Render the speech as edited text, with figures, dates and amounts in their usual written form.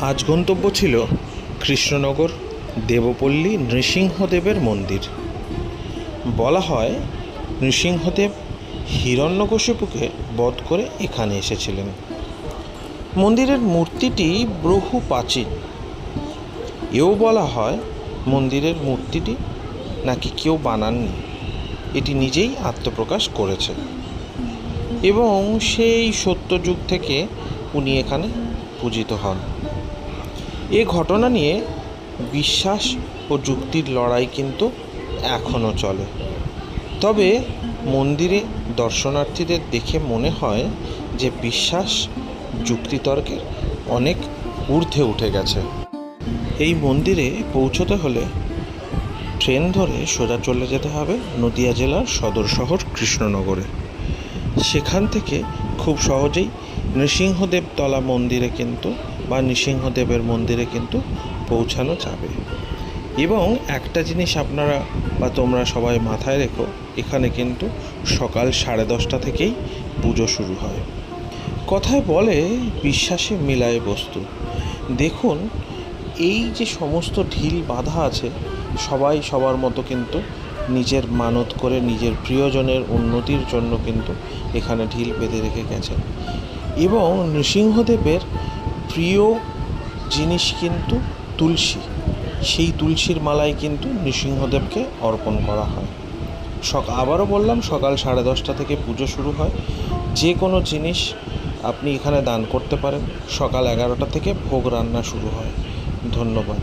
আজ গন্তব্য ছিল কৃষ্ণনগর দেবপল্লী নৃসিংহদেবের মন্দির। বলা হয় নৃসিংহদেব হিরণ্যকশিপুকে বধ করে এখানে এসেছিলেন। মন্দিরের মূর্তিটি বহু প্রাচীন। এও বলা হয় মন্দিরের মূর্তিটি নাকি কেউ বানাননি, এটি নিজেই আত্মপ্রকাশ করেছে এবং সেই সত্যযুগ থেকে উনি এখানে পূজিত হন। এ ঘটনা নিয়ে বিশ্বাস ও যুক্তির লড়াই কিন্তু এখনও চলে। তবে মন্দিরে দর্শনার্থীদের দেখে মনে হয় যে বিশ্বাস যুক্তিতর্কের অনেক ঊর্ধ্বে উঠে গেছে। এই মন্দিরে পৌঁছতে হলে ট্রেন ধরে সোজা চলে যেতে হবে নদিয়া জেলার সদর শহর কৃষ্ণনগরে। সেখান থেকে খুব সহজেই নৃসিংহদেবতলা মন্দিরে কিন্তু বা নৃসিংহদেবের মন্দিরে কিন্তু পৌঁছানো যাবে। এবং একটা জিনিস আপনারা বা তোমরা সবাই মাথায় রেখো, এখানে কিন্তু সকাল 10:30 থেকেই পুজো শুরু হয়। কথায় বলে বিশ্বাসে মিলায় বস্তু। দেখুন, এই যে সমস্ত ঢিল বাঁধা আছে, সবাই সবার মতো কিন্তু নিজের মানত করে নিজের প্রিয়জনের উন্নতির জন্য কিন্তু এখানে ঢিল বেঁধে রেখে গেছেন। এবং নৃসিংহদেবের প্রিয় জিনিস কিন্তু তুলসী। সেই তুলসীর মালাই কিন্তু নৃসিংহদেবকে অর্পণ করা হয়। আবারও বললাম, সকাল 10:30 থেকে পুজো শুরু হয়। যে কোনো জিনিস আপনি এখানে দান করতে পারেন। সকাল 11টা থেকে ভোগ রান্না শুরু হয়। ধন্যবাদ।